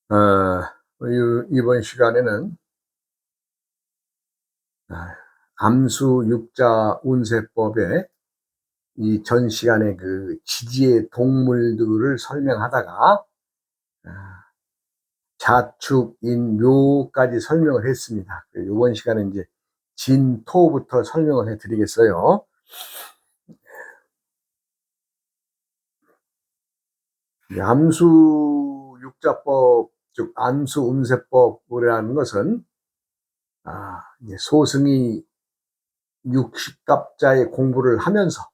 이번 시간에는 암수 육자 운세법의 이 전 시간에 그 지지의 동물들을 설명하다가 자축인 묘까지 설명을 했습니다. 이번 시간에 이제 진토부터 설명을 해드리겠어요. 암수 육자법, 즉 암수 운세법이라는 것은 이제 소승이 60갑자의 공부를 하면서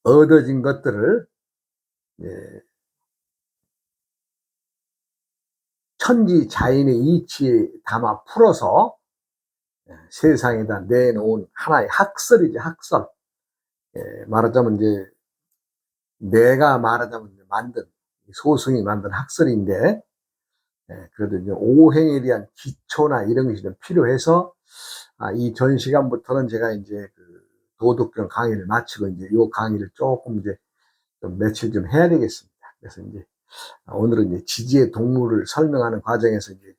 얻어진 것들을 천지자인의 이치에 담아 풀어서 세상에다 내놓은 하나의 학설이죠, 학설. 말하자면 이제 내가 말하자면 만든, 소승이 만든 학설인데, 그래도 이제 오행에 대한 기초나 이런 것이 좀 필요해서 이 전 시간부터는 제가 이제 그 도덕경 강의를 마치고 이제 요 강의를 조금 이제 좀 며칠 좀 해야 되겠습니다. 그래서 이제 오늘은 이제 지지의 동물을 설명하는 과정에서 이제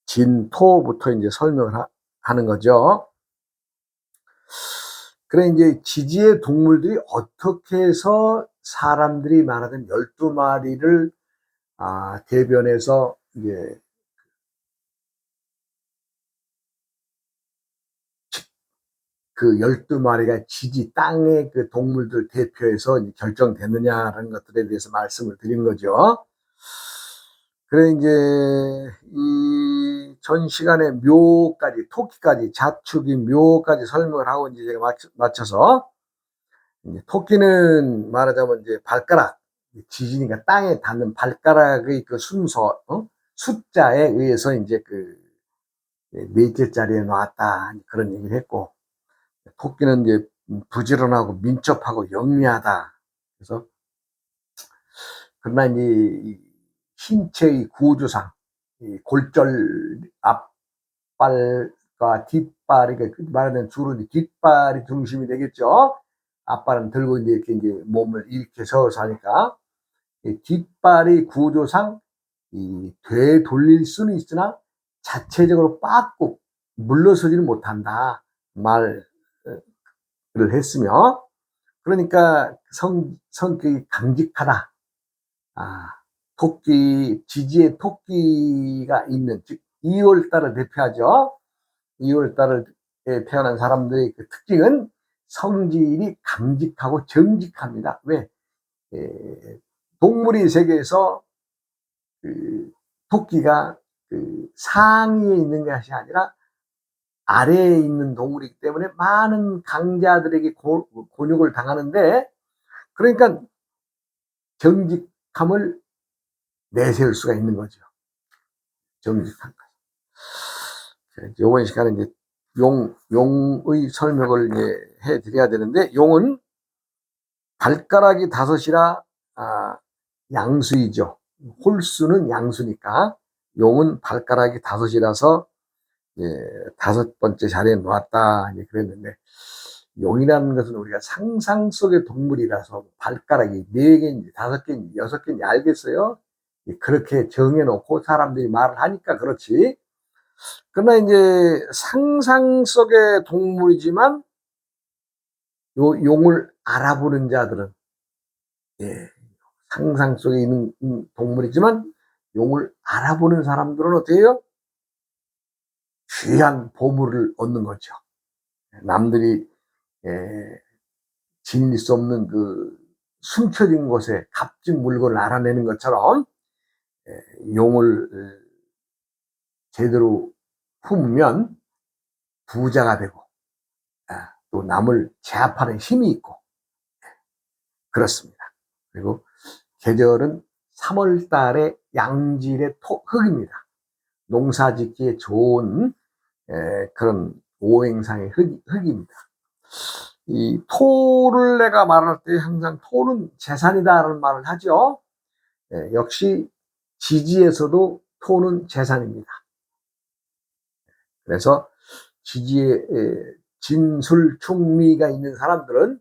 진토부터 이제 설명을 하는 거죠. 그래, 이제 지지의 동물들이 어떻게 해서 사람들이 말하던 12마리를 대변해서 이제 그 12마리가 지지 땅의 그 동물들 대표해서 결정됐느냐라는 것들에 대해서 말씀을 드린 거죠. 그래, 이제 이 전 시간에 묘까지, 토끼까지, 자축인 묘까지 설명을 하고 이제 제가 맞춰서 이제 토끼는 말하자면 이제 발가락, 지지니까 땅에 닿는 발가락의 그 순서, 숫자에 의해서 이제 그 넷째 자리에 놨다, 그런 얘기를 했고, 토끼는 이제 부지런하고 민첩하고 영리하다. 그래서 그러나 이제 신체의 구조상 이 골절 앞발과 뒷발이 말하는 주로 뒷발이 중심이 되겠죠. 앞발은 들고 이제 몸을 이렇게 서서 하니까 뒷발의 구조상 되돌릴 수는 있으나 자체적으로 빠꾸 물러서지는 못한다 말을 했으며, 그러니까 성격이 강직하다. 토끼, 지지의 토끼가 있는, 즉 2월달을 대표하죠. 2월달에 태어난 사람들의 그 특징은 성질이 강직하고 정직합니다. 왜? 동물의 세계에서 그 토끼가 그 상위에 있는 것이 아니라 아래에 있는 동물이기 때문에 많은 강자들에게 곤욕을 당하는데, 그러니까 정직함을 내세울 수가 있는 거죠. 정직한 거. 이번 시간에 이제 용의 설명을 이제 해드려야 되는데, 용은 발가락이 5이라 양수이죠. 홀수는 양수니까 용은 발가락이 5이라서 5번째 자리에 놓았다 이제 그랬는데, 용이라는 것은 우리가 상상 속의 동물이라서 발가락이 4개인지 5개인지 6개인지 알겠어요? 그렇게 정해놓고 사람들이 말을 하니까 그렇지. 그러나 이제 상상 속의 동물이지만 용을 알아보는 자들은, 상상 속에 있는 동물이지만 용을 알아보는 사람들은 어떻게 해요? 귀한 보물을 얻는 거죠. 남들이 지닐 수 없는 그 숨겨진 곳에 값진 물건을 알아내는 것처럼 용을 제대로 품으면 부자가 되고 또 남을 제압하는 힘이 있고 그렇습니다. 그리고 계절은 3월 달에 양질의 흙입니다. 농사 짓기에 좋은 그런 오행상의 흙입니다. 이 토를 내가 말할 때 항상 토는 재산이다라는 말을 하죠. 역시 지지에서도 토는 재산입니다. 그래서 지지에 진술충미가 있는 사람들은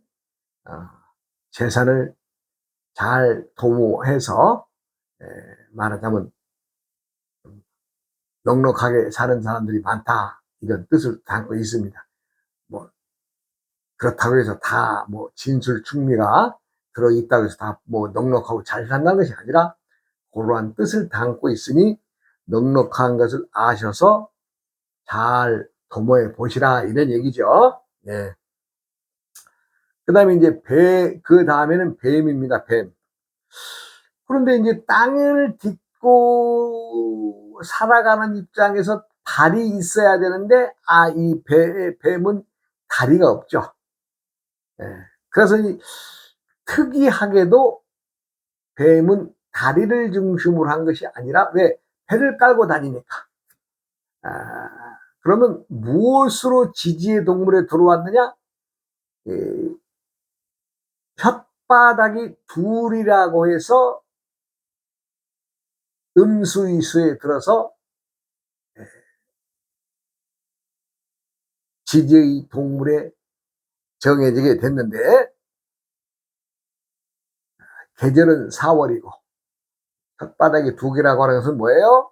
재산을 잘 도모해서 말하자면 넉넉하게 사는 사람들이 많다, 이런 뜻을 담고 있습니다. 뭐 그렇다고 해서 다 뭐 진술 충미가 들어있다고 해서 다 뭐 넉넉하고 잘 산다는 것이 아니라 그러한 뜻을 담고 있으니 넉넉한 것을 아셔서 잘 도모해 보시라, 이런 얘기죠. 예. 그 다음에 이제 그 다음에는 뱀입니다. 뱀. 그런데 이제 땅을 딛고 살아가는 입장에서 발이 있어야 되는데, 이 뱀은 다리가 없죠. 예. 그래서 특이하게도 뱀은 다리를 중심으로 한 것이 아니라, 왜? 배를 깔고 다니니까. 그러면 무엇으로 지지의 동물에 들어왔느냐? 혓바닥이 둘이라고 해서 음수이수에 들어서 지지의 동물에 정해지게 됐는데, 계절은 4월이고 혓바닥이 두 개라고 하는 것은 뭐예요?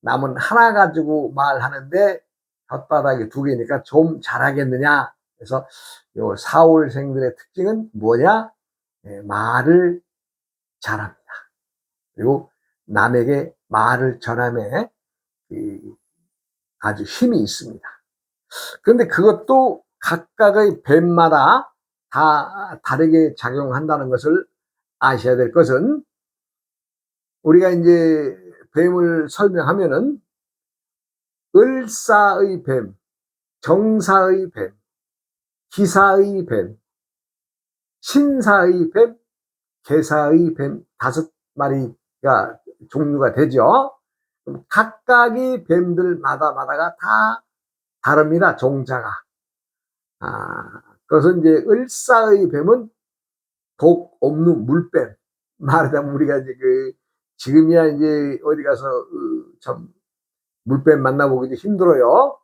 남은 하나 가지고 말하는데 혓바닥이 두 개니까 좀 잘하겠느냐. 그래서 요 4월생들의 특징은 뭐냐? 말을 잘합니다. 그리고 남에게 말을 전함에 아주 힘이 있습니다. 그런데 그것도 각각의 뱀마다 다 다르게 작용한다는 것을 아셔야 될 것은, 우리가 이제 뱀을 설명하면은 을사의 뱀, 정사의 뱀, 기사의 뱀, 신사의 뱀, 개사의 뱀, 5마리가 종류가 되죠. 각각의 뱀들마다가 다 다릅니다, 종자가. 그래서 이제 을사의 뱀은 독 없는 물뱀. 말하자면 우리가 이제 지금이야 이제 어디 가서 참 물뱀 만나보기 힘들어요.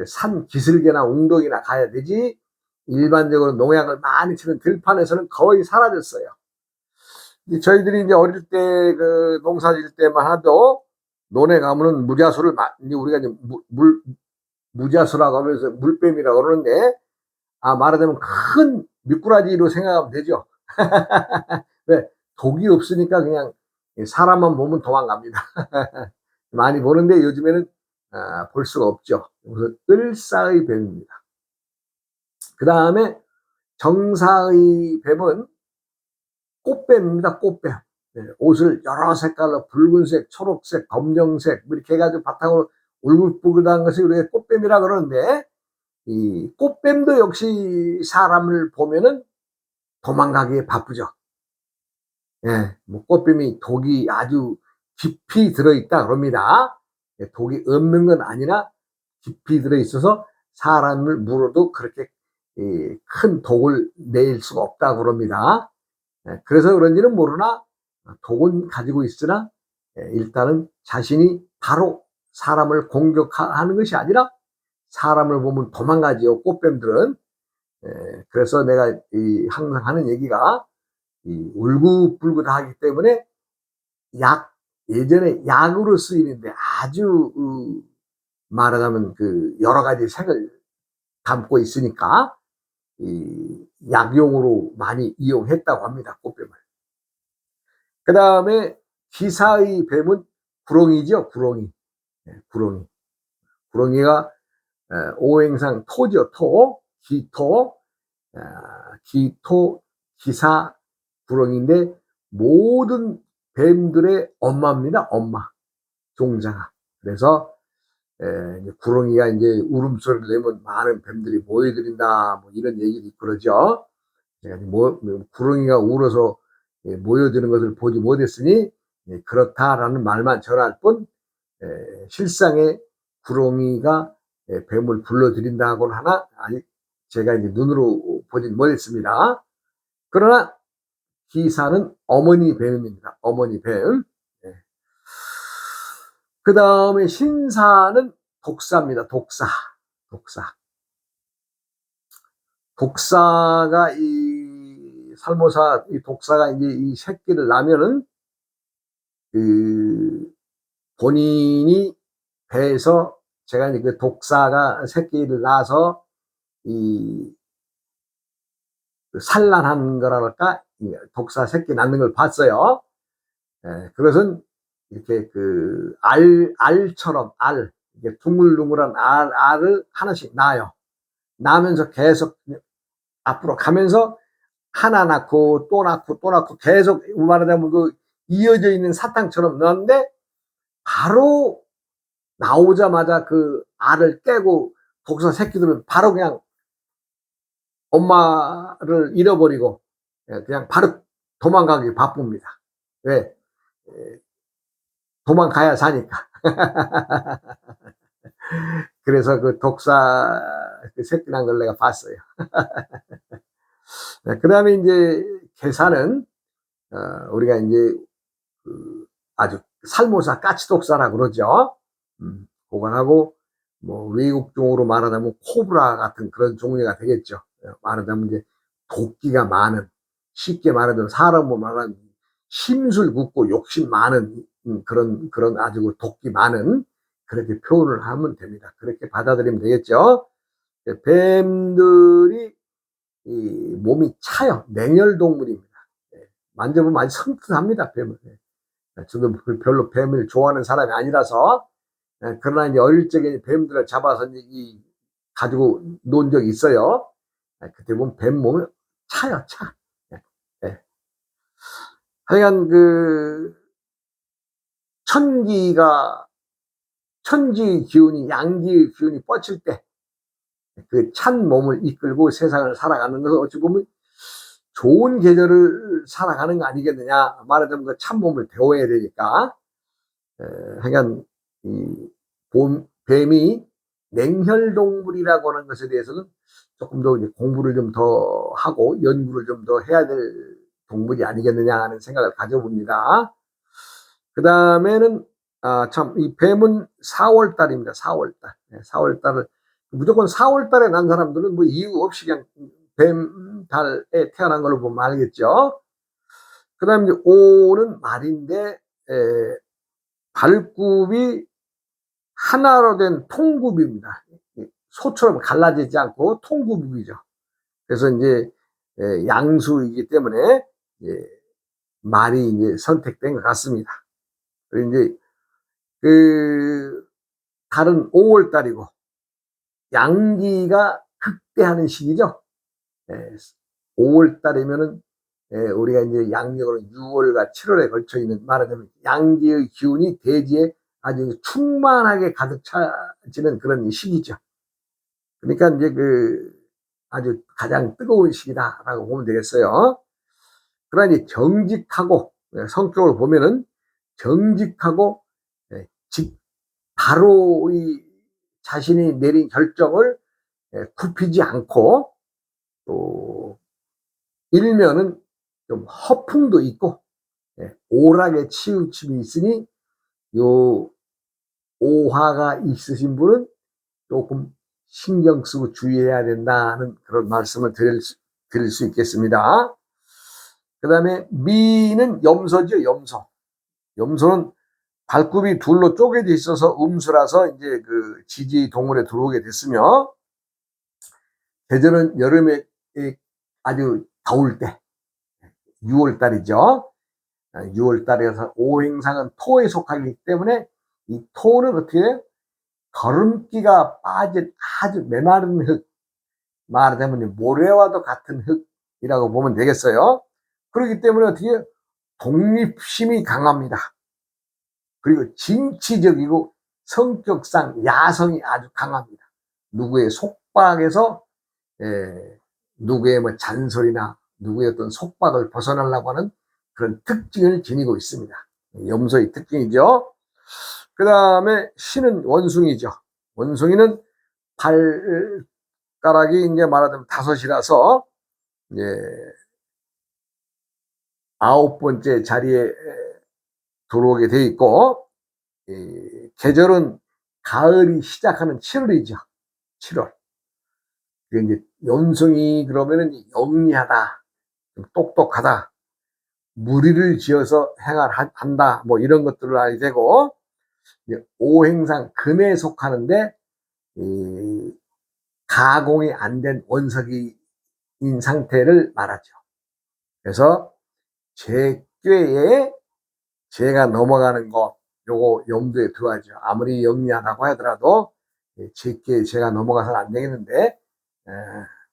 산 기슭이나 웅덩이나 가야 되지, 일반적으로 농약을 많이 치는 들판에서는 거의 사라졌어요. 저희들이 이제 어릴 때 농사 질 때만 하도 논에 가면은 무자수를 우리가 이제 무자수라고 하면서 물뱀이라고 그러는데, 말하자면 큰 미꾸라지로 생각하면 되죠. 왜? 독이 없으니까 그냥 사람만 보면 도망갑니다. 많이 보는데 요즘에는 볼 수가 없죠. 그래서 을사의 뱀입니다. 그 다음에 정사의 뱀은 꽃뱀입니다. 꽃뱀. 옷을 여러 색깔로 붉은색, 초록색, 검정색 이렇게 해가지고 바탕으로 울긋불긋한 것이 우리가 꽃뱀이라 그러는데, 이 꽃뱀도 역시 사람을 보면은 도망가기에 바쁘죠. 뭐 꽃뱀이 독이 아주 깊이 들어있다 그럽니다. 독이 없는 건 아니라 깊이 들어있어서 사람을 물어도 그렇게 큰 독을 낼 수가 없다 그럽니다. 그래서 그런지는 모르나 독은 가지고 있으나 일단은 자신이 바로 사람을 공격하는 것이 아니라 사람을 보면 도망가지요, 꽃뱀들은. 그래서 내가 항상 하는 얘기가, 울긋불긋하기 때문에 예전에 약으로 쓰이는데 아주 말하자면 여러 가지 색을 담고 있으니까 약용으로 많이 이용했다고 합니다, 꽃뱀을. 그 다음에 기사의 뱀은 구렁이죠, 구렁이. 구렁이. 구렁이가 오행상 토죠, 토. 기토, 기토, 기사, 구렁이인데 모든 뱀들의 엄마입니다, 엄마. 종자가. 그래서 구렁이가 이제 울음소리를 내면 많은 뱀들이 모여들인다, 뭐 이런 얘기도 있고 그러죠. 구렁이가 울어서 모여드는 것을 보지 못했으니 그렇다라는 말만 전할 뿐, 실상에 구렁이가 뱀을 불러들인다고는 하나, 아니, 제가 이제 눈으로 보진 못했습니다. 그러나 기사는 어머니 뱀입니다. 어머니 뱀. 그 다음에 신사는 독사입니다. 독사. 독사가 살모사 독사가 이제 이 새끼를 낳으면은 본인이 배에서 제가 이제 그 독사가 새끼를 낳아서 이 산란한 거랄까, 독사 새끼 낳는 걸 봤어요. 예, 그것은 이렇게 그 알처럼 이게 둥글둥글한 알을 하나씩 낳아요. 낳으면서 계속 앞으로 가면서 하나 낳고 또 낳고 또 낳고 계속 말하자면 그 이어져 있는 사탕처럼 넣었는데, 바로 나오자마자 그 알을 깨고 독사 새끼들은 바로 그냥 엄마를 잃어버리고 그냥 바로 도망가기 바쁩니다. 왜? 도망가야 사니까. 그래서 그 독사 그 새끼 난 걸 내가 봤어요. 그 다음에 이제 게사는 우리가 이제 그 아주 살모사 까치독사라 그러죠. 그거하고 뭐 외국종으로 말하자면 코브라 같은 그런 종류가 되겠죠. 말하자면 이제 도끼가 많은, 쉽게 말하자면 사람으로 말하면 심술 굽고 욕심 많은 그런 아주 도끼 많은, 그렇게 표현을 하면 됩니다. 그렇게 받아들이면 되겠죠. 뱀들이 이 몸이 차요. 냉혈동물입니다. 만져보면 아주 섬뜩합니다, 뱀은. 저도 별로 뱀을 좋아하는 사람이 아니라서, 그러나 이제 어릴 적에 뱀들을 잡아서 이 가지고 논 적이 있어요. 그때 보면 뱀 몸을 차요, 차. 예. 하여간 그 천지 기운이, 양기의 기운이 뻗칠 때 그 찬 몸을 이끌고 세상을 살아가는 것은 어찌 보면 좋은 계절을 살아가는 거 아니겠느냐. 말하자면 그 참 몸을 배워야 되니까. 하여간 이 뱀이 냉혈동물이라고 하는 것에 대해서는 조금 더 공부를 좀 더 하고 연구를 좀 더 해야 될 동물이 아니겠느냐 하는 생각을 가져봅니다. 그 다음에는 참 이 뱀은 4월달입니다. 4월달. 4월달을 무조건 4월달에 난 사람들은 뭐 이유 없이 그냥 뱀달에 태어난 걸로 보면 알겠죠. 그 다음에 이제 5는 말인데, 발굽이 하나로 된 통굽입니다. 소처럼 갈라지지 않고 통굽이죠. 그래서 이제 양수이기 때문에 말이 이제 선택된 것 같습니다. 그리고 이제 그 달은 5월 달이고 양기가 극대하는 시기죠. 5월 달이면은 우리가 이제 양력으로 6월과 7월에 걸쳐 있는, 말하자면 양기의 기운이 대지에 아주 충만하게 가득 차지는 그런 시기죠. 그러니까 이제 그 아주 가장 뜨거운 시기다라고 보면 되겠어요. 그러나 이제 정직하고, 성격을 보면은 정직하고 바로 이 자신이 내린 결정을 굽히지 않고, 또 일면은 좀 허풍도 있고 오락에 치우침이 있으니, 요 오화가 있으신 분은 조금 신경 쓰고 주의해야 된다는 그런 말씀을 드릴 수 있겠습니다. 그 다음에 미는 염소죠. 염소는 발굽이 둘로 쪼개져 있어서 음수라서 이제 그 지지 동물에 들어오게 됐으며, 계절은 여름에 아주 더울 때 6월 달이죠. 6월 달에서 오행상은 토에 속하기 때문에 이 토는 어떻게 해요? 거름기가 빠진 아주 메마른 흙, 말하자면 모래와도 같은 흙이라고 보면 되겠어요. 그렇기 때문에 어떻게 해요? 독립심이 강합니다. 그리고 진취적이고 성격상 야성이 아주 강합니다. 누구의 속박에서 누구의 뭐 잔소리나 누구의 어떤 속박을 벗어나려고 하는 그런 특징을 지니고 있습니다. 염소의 특징이죠. 그 다음에 신은 원숭이죠. 원숭이는 발가락이 이제 말하자면 5이라서 이제 9번째 자리에 들어오게 돼 있고, 계절은 가을이 시작하는 7월이죠. 7월. 이제 원숭이 그러면은 영리하다, 똑똑하다, 무리를 지어서 행할한다, 뭐 이런 것들을 알게 되고, 오행상 금에 속하는데 가공이 안 된 원석인 상태를 말하죠. 그래서 제 꾀에 제가 넘어가는 것, 요거 염두에 두어야죠. 아무리 영리하다고 하더라도 제 꾀에 제가 넘어가서는 안 되겠는데,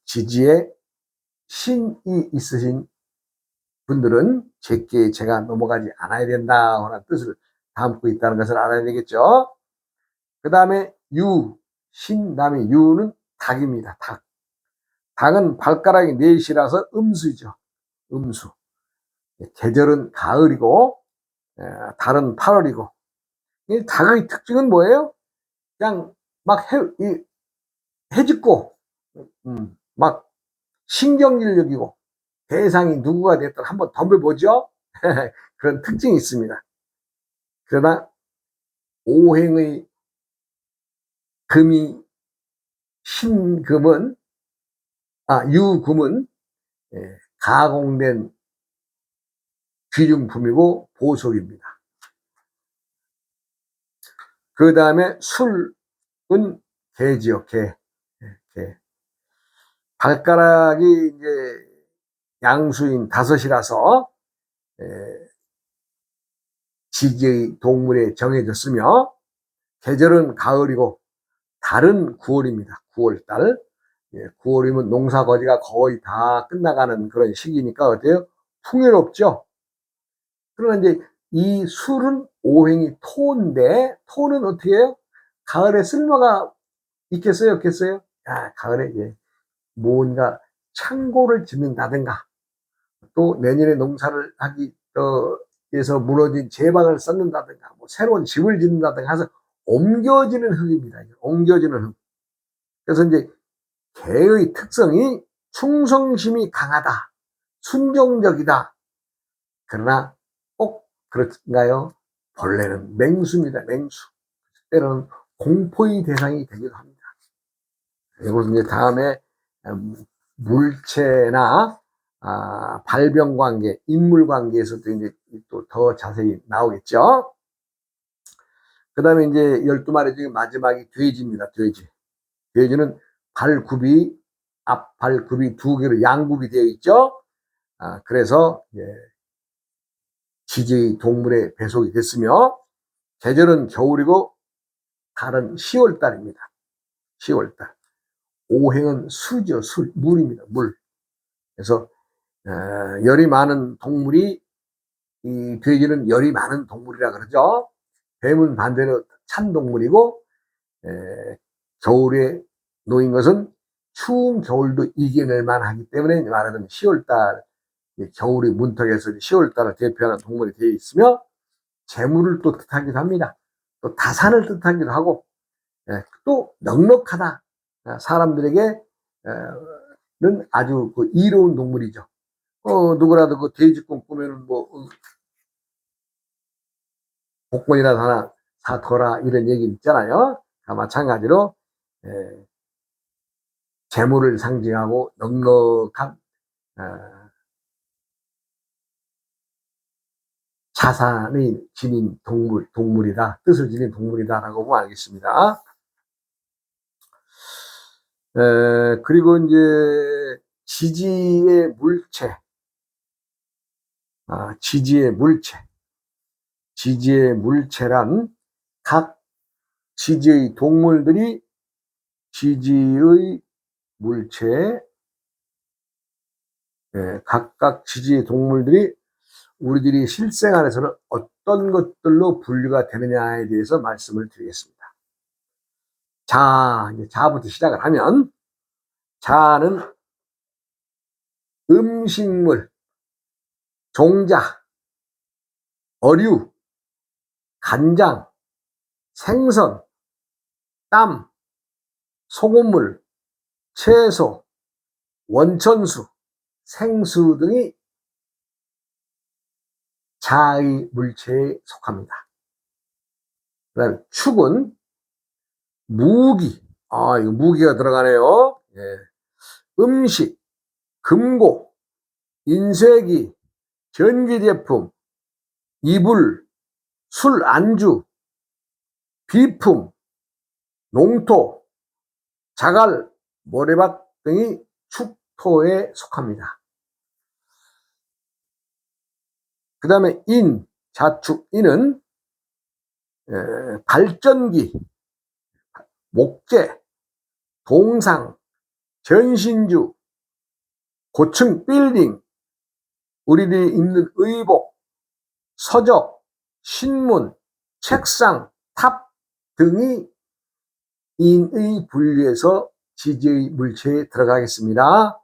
지지에 신이 있으신 분들은 제 꾀에 제가 넘어가지 않아야 된다는 뜻을 담고 있다는 것을 알아야 되겠죠. 그 다음에 신 다음에 유는 닭입니다. 닭. 닭은 발가락이 넷이라서 음수죠. 음수. 계절은 가을이고 달은 8월이고. 이 닭의 특징은 뭐예요? 그냥 막 해짓고 막 신경질력이고 대상이 누구가 됐든 한번 덤벼보죠. 그런 특징이 있습니다. 그러나 오행의 금이 유금은 가공된 귀중품이고 보석입니다. 그 다음에 술은 개지요, 개. 발가락이 이제 양수인 5이라서 지지의 동물에 정해졌으며, 계절은 가을이고 달은 9월입니다. 9월달. 9월이면 농사 거지가 거의 다 끝나가는 그런 시기니까 어때요? 풍요롭죠. 그러나 이제 이 술은 오행이 토인데, 토는 어떻게 해요? 가을에 쓸모가 있겠어요, 없겠어요? 가을에 뭔가 창고를 짓는다든가, 또 내년에 농사를 하기 위해서 무너진 제방을 쌓는다든가, 뭐 새로운 집을 짓는다든가 해서 옮겨지는 흙입니다. 옮겨지는 흙. 그래서 이제 개의 특성이 충성심이 강하다, 순종적이다. 그러나 꼭 그렇은가요? 본래는 맹수입니다. 맹수. 때로는 공포의 대상이 되기도 합니다. 이것은 이제 다음에 물체나 발병관계, 인물관계에서도 이제 또 더 자세히 나오겠죠. 그 다음에 이제 12마리 중에 마지막이 돼지입니다. 돼지. 돼지는 앞발굽이 2개로 양굽이 되어 있죠. 그래서 지지 동물에 배속이 됐으며, 계절은 겨울이고 달은 10월달입니다. 10월달. 오행은 수죠. 물입니다. 물. 그래서 열이 많은 동물이, 이 돼지는 열이 많은 동물이라 그러죠. 뱀은 반대로 찬 동물이고, 겨울에 놓인 것은 추운 겨울도 이겨낼 만하기 때문에 말하자면 10월달, 겨울의 문턱에서 10월달을 대표하는 동물이 되어 있으며, 재물을 또 뜻하기도 합니다. 또 다산을 뜻하기도 하고, 또 넉넉하다. 사람들에게는 아주 이로운 동물이죠. 누구라도 돼지꿈 꾸면은 복권이라도 하나 사둬라, 이런 얘기 있잖아요. 마찬가지로 재물을 상징하고 넉넉한 자산을 지닌 동물이다, 뜻을 지닌 동물이다라고 보면 알겠습니다. 그리고 이제 지지의 물체, 지지의 물체란 각 지지의 동물들이 지지의 물체, 각각 지지의 동물들이 우리들이 실생활에서는 어떤 것들로 분류가 되느냐에 대해서 말씀을 드리겠습니다. 이제 자부터 시작을 하면, 자는 음식물, 종자, 어류, 간장, 생선, 땀, 소금물, 채소, 원천수, 생수 등이 자의 물체에 속합니다. 그 다음에 축은 무기, 이거 무기가 들어가네요. 음식, 금고, 인쇄기, 전기제품, 이불, 술, 안주, 비품, 농토, 자갈, 모래밭 등이 축토에 속합니다. 그 다음에 인, 자축, 인은 발전기, 목재, 동상, 전신주, 고층 빌딩, 우리들이 입는 의복, 서적, 신문, 책상, 탑 등이 인의 분류에서 지지의 물체에 들어가겠습니다.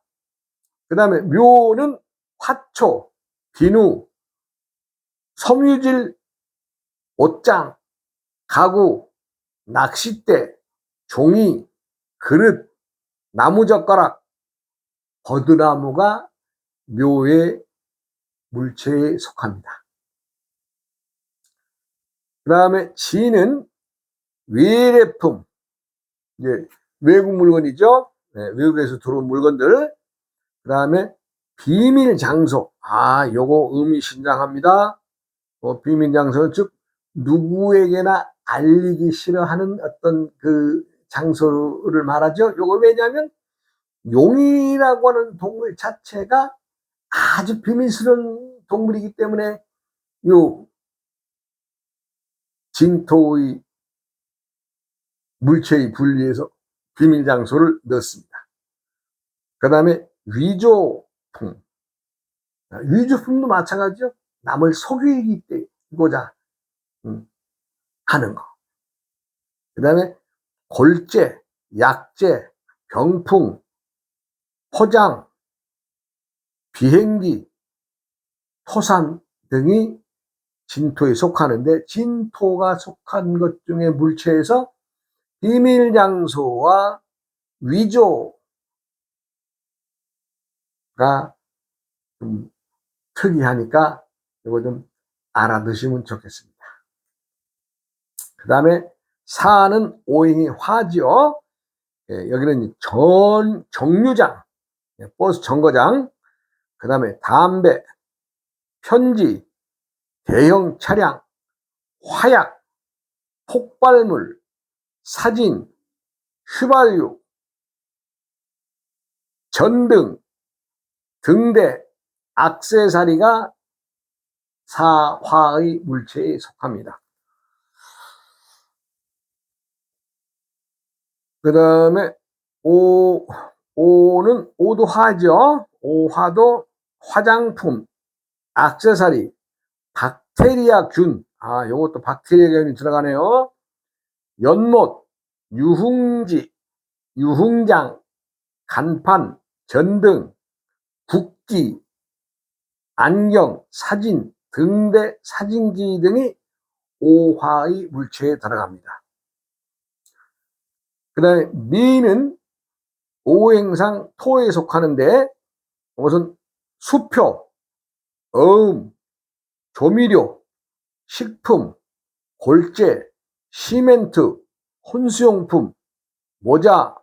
그 다음에 묘는 화초, 비누, 섬유질, 옷장, 가구, 낚싯대, 종이, 그릇, 나무젓가락, 버드나무가 묘의 물체에 속합니다. 그 다음에 지는 외래품, 이제 외국 물건이죠. 네, 외국에서 들어온 물건들. 그 다음에 비밀 장소. 요거 의미심장합니다. 비밀 장소는 즉 누구에게나 알리기 싫어하는 어떤 그 장소를 말하죠. 요거 왜냐하면 용이라고 하는 동물 자체가 아주 비밀스러운 동물이기 때문에 요 진토의 물체의 분리에서 비밀 장소를 넣습니다. 그 다음에 위조품. 위조품도 마찬가지죠. 남을 속이고자 하는 거. 그 다음에 골재, 약재, 병풍, 포장, 비행기, 토산 등이 진토에 속하는데, 진토가 속한 것 중에 물체에서 비밀장소와 위조가 좀 특이하니까 이거 좀 알아두시면 좋겠습니다. 그 다음에 사는 오행이 화지요. 여기는 정류장, 버스 정거장, 그 다음에 담배, 편지, 대형 차량, 화약, 폭발물, 사진, 휘발유, 전등, 등대, 액세서리가 사화의 물체에 속합니다. 그 다음에 오는 오도화죠. 오화도 화장품, 액세서리, 박테리아균. 요것도 박테리아균이 들어가네요. 연못, 유흥지, 유흥장, 간판, 전등, 국기, 안경, 사진, 등대, 사진기 등이 오화의 물체에 들어갑니다. 그 다음에 미는 오행상 토에 속하는데, 이것은 수표, 어음, 조미료, 식품, 골재, 시멘트, 혼수용품, 모자,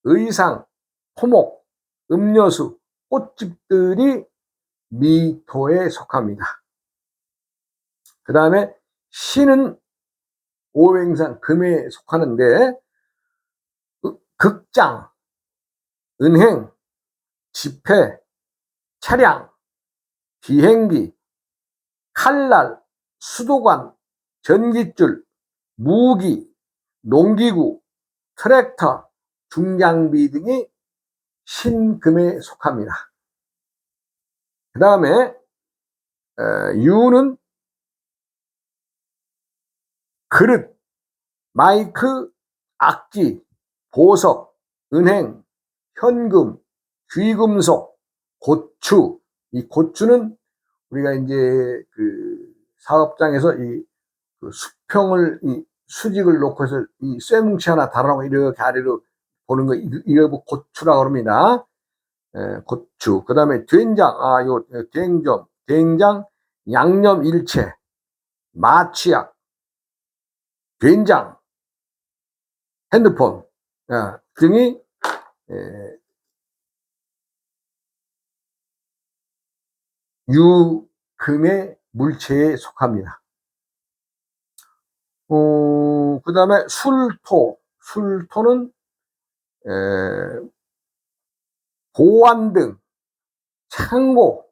의상, 토목, 음료수, 꽃집들이 미토에 속합니다. 그 다음에 신은 오행상 금에 속하는데, 극장, 은행, 지폐, 차량, 비행기, 칼날, 수도관, 전깃줄, 무기, 농기구, 트랙터, 중장비 등이 신금에 속합니다. 그 다음에 유는 그릇, 마이크, 악기, 보석, 은행, 현금, 귀금속, 고추. 이 고추는 우리가 이제 그 사업장에서 이 그 수평을, 이 수직을 놓고서 이 쇠뭉치 하나 달아놓고 이렇게 아래로 보는 거, 이거 고추라고 합니다. 고추. 그 다음에 된장, 요 된장, 양념 일체, 마취약, 된장, 핸드폰 등이 유금의 물체에 속합니다. 그 다음에 술토는 에, 보안등, 창고,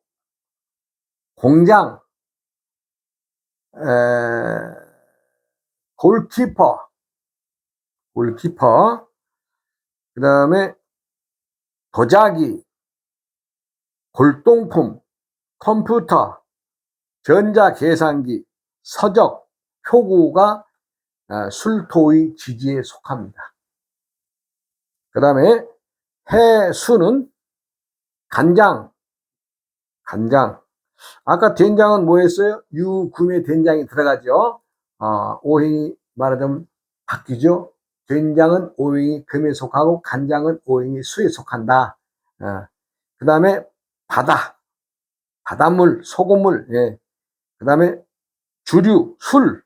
공장, 골키퍼, 그 다음에 도자기, 골동품, 컴퓨터, 전자계산기, 서적, 표구가 술토의 지지에 속합니다. 그 다음에 해수는 간장. 아까 된장은 뭐였어요? 유금의 된장이 들어가죠. 오행이 말하자면 바뀌죠. 된장은 오행이 금에 속하고 간장은 오행이 수에 속한다. 그 다음에 바닷물, 소금물. 예. 그 다음에 주류, 술,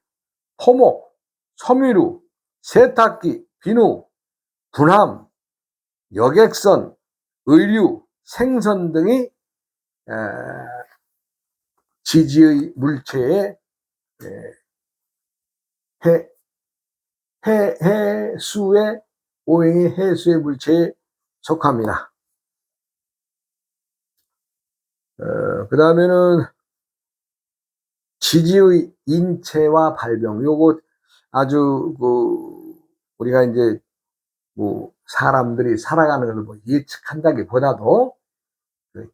토목, 섬유류, 세탁기, 비누, 군함, 여객선, 의류, 생선 등이 지지의 물체에 해수의 오행이 해수의 물체에 속합니다. 그 다음에는 지지의 인체와 발병. 요거 아주 우리가 이제 뭐 사람들이 살아가는 걸 뭐 예측한다기보다도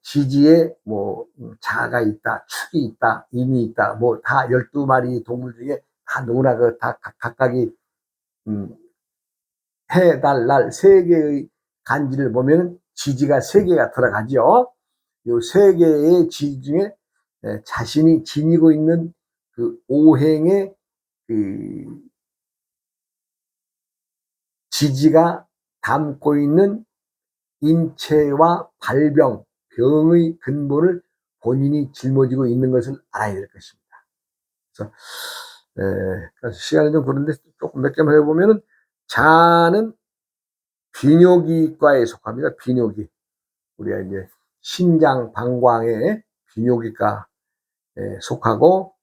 지지에 뭐 자가 있다, 축이 있다, 인이 있다, 뭐 다 12마리 동물 중에 다 누구나 다 각각이 해, 달, 날 3개의 간지를 보면 지지가 3개가 들어가죠. 요 3개의 지지 중에 자신이 지니고 있는 그 오행의 그 지지가 담고 있는 인체와 발병, 병의 근본을 본인이 짊어지고 있는 것을 알아야 될 것입니다. 그래서 시간이 좀 그런데 조금 몇 개만 해보면은 자는 비뇨기과에 속합니다. 비뇨기. 우리가 이제 신장, 방광의 비뇨기과에 속하고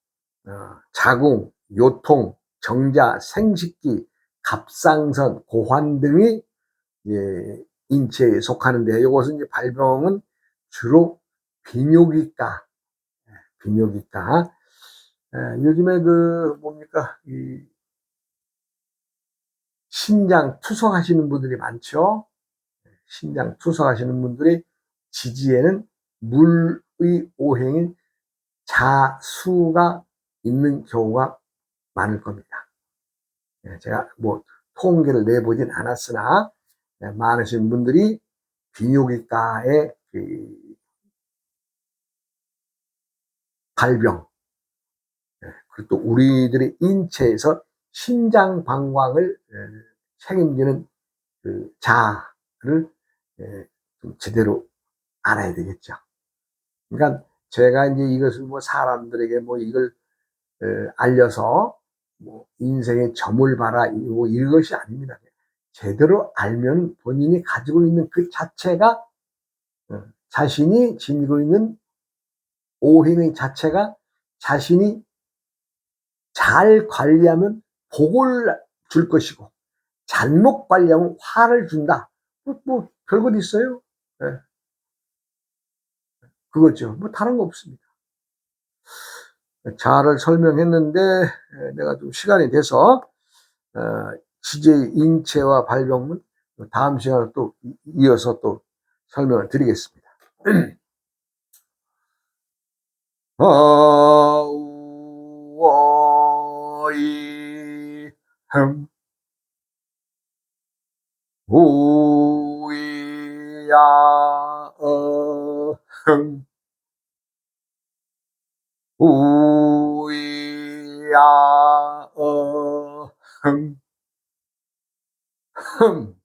자궁, 요통, 정자, 생식기, 갑상선, 고환 등이 인체에 속하는데 이것은 이제 발병은 주로 비뇨기과. 요즘에 뭡니까 이 신장 투석하시는 분들이 많죠. 신장 투석하시는 분들이 지지에는 물의 오행인 자수가 있는 경우가 많을 겁니다. 제가 뭐 통계를 내보진 않았으나 많으신 분들이 비뇨기과의 발병, 그리고 또 우리들의 인체에서 신장 방광을 책임지는 그 자를 좀 제대로 알아야 되겠죠. 그러니까 제가 이제 이것을 뭐 사람들에게 뭐 이걸 알려서 뭐 인생의 점을 봐라 뭐 이런 것이 아닙니다. 제대로 알면 본인이 가지고 있는 그 자체가 자신이 지니고 있는 오행의 자체가 자신이 잘 관리하면 복을 줄 것이고 잘못 관리하면 화를 준다. 뭐 별것 있어요? 네. 그거죠. 뭐 다른 거 없습니다. 자를 설명했는데 내가 좀 시간이 돼서 지지의 인체와 발병은 다음 시간에 또 이어서 또 설명을 드리겠습니다. 어우어이 우이야 어흥 우이야 어흥 흠